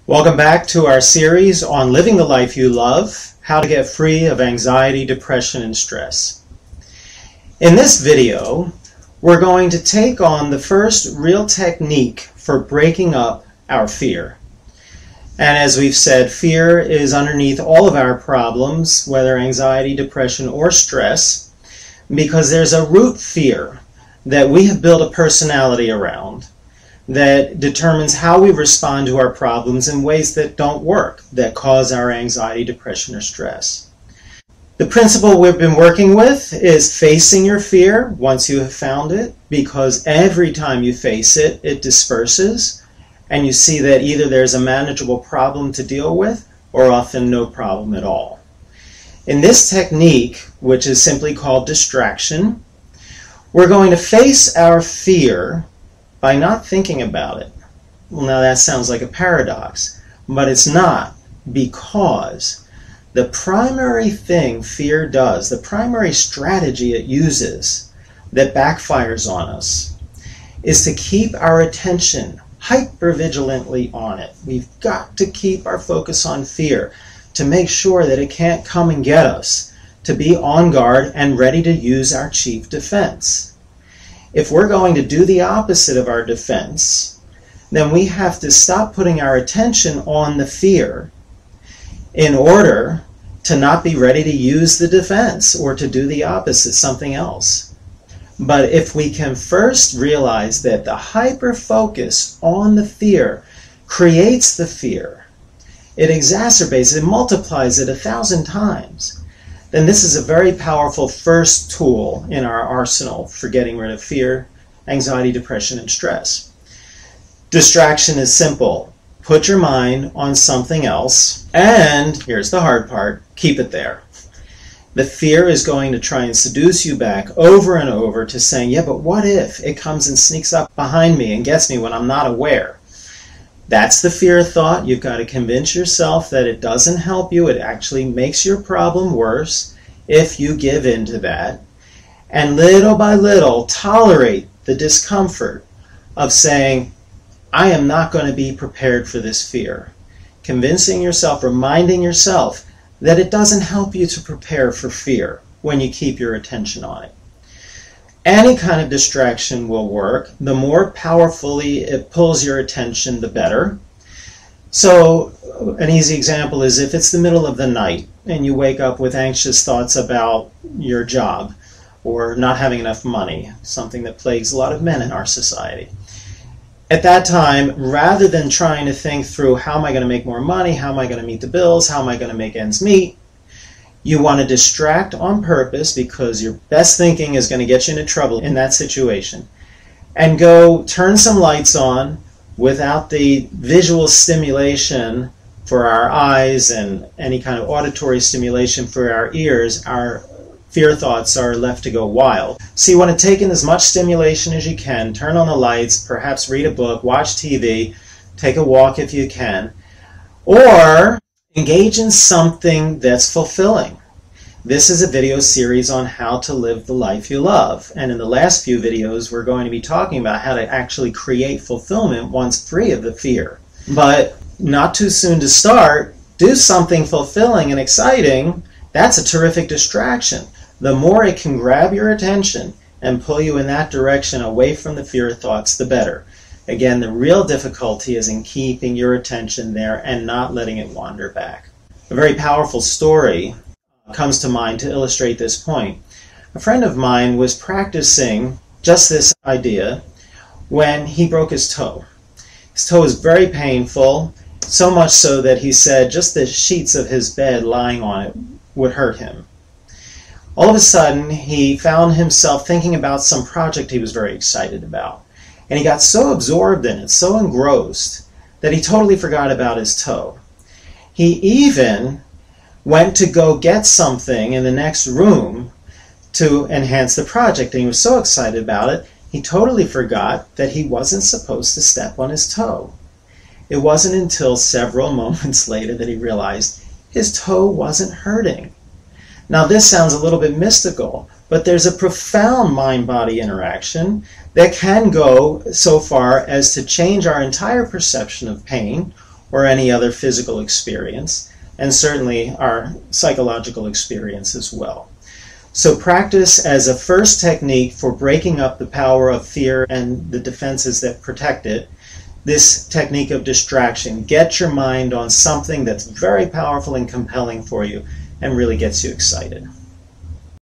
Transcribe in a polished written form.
Welcome back to our series on living the life you love, how to get free of anxiety, depression, and stress. In this video, we're going to take on the first real technique for breaking up our fear. And as we've said, fear is underneath all of our problems, whether anxiety, depression, or stress, because there's a root fear that we have built a personality around that determines how we respond to our problems in ways that don't work, that cause our anxiety, depression, or stress. The principle we've been working with is facing your fear once you have found it, because every time you face it, it disperses, and you see that either there's a manageable problem to deal with, or often no problem at all. In this technique, which is simply called distraction, we're going to face our fear by not thinking about it. Well, now that sounds like a paradox, but it's not, because the primary thing fear does, the primary strategy it uses that backfires on us, is to keep our attention hyper-vigilantly on it. We've got to keep our focus on fear to make sure that it can't come and get us, to be on guard and ready to use our chief defense. If we're going to do the opposite of our defense, then we have to stop putting our attention on the fear in order to not be ready to use the defense or to do the opposite, something else. But if we can first realize that the hyper-focus on the fear creates the fear, it exacerbates it, multiplies it 1,000 times, then this is a very powerful first tool in our arsenal for getting rid of fear, anxiety, depression, and stress. Distraction is simple. Put your mind on something else, and here's the hard part, keep it there. The fear is going to try and seduce you back over and over to saying, yeah, but what if it comes and sneaks up behind me and gets me when I'm not aware? That's the fear thought. You've got to convince yourself that it doesn't help you. It actually makes your problem worse if you give in to that. And little by little, tolerate the discomfort of saying, I am not going to be prepared for this fear. Convincing yourself, reminding yourself that it doesn't help you to prepare for fear when you keep your attention on it. Any kind of distraction will work. The more powerfully it pulls your attention, the better. So an easy example is if it's the middle of the night and you wake up with anxious thoughts about your job or not having enough money, something that plagues a lot of men in our society. At that time, rather than trying to think through how am I going to make more money, how am I going to meet the bills, how am I going to make ends meet, you want to distract on purpose because your best thinking is going to get you into trouble in that situation. And go turn some lights on without the visual stimulation for our eyes and any kind of auditory stimulation for our ears. Our fear thoughts are left to go wild. So you want to take in as much stimulation as you can, turn on the lights, perhaps read a book, watch TV, take a walk if you can, or engage in something that's fulfilling. This is a video series on how to live the life you love. And in the last few videos, we're going to be talking about how to actually create fulfillment once free of the fear. But not too soon to start. Do something fulfilling and exciting. That's a terrific distraction. The more it can grab your attention and pull you in that direction away from the fear thoughts, the better. Again, the real difficulty is in keeping your attention there and not letting it wander back. A very powerful story comes to mind to illustrate this point. A friend of mine was practicing just this idea when he broke his toe. His toe was very painful, so much so that he said just the sheets of his bed lying on it would hurt him. All of a sudden, he found himself thinking about some project he was very excited about. And he got so absorbed in it, so engrossed, that he totally forgot about his toe. He even went to go get something in the next room to enhance the project. And he was so excited about it, he totally forgot that he wasn't supposed to step on his toe. It wasn't until several moments later that he realized his toe wasn't hurting. Now this sounds a little bit mystical, but there's a profound mind-body interaction that can go so far as to change our entire perception of pain or any other physical experience, and certainly our psychological experience as well. So practice as a first technique for breaking up the power of fear and the defenses that protect it, this technique of distraction. Get your mind on something that's very powerful and compelling for you and really gets you excited.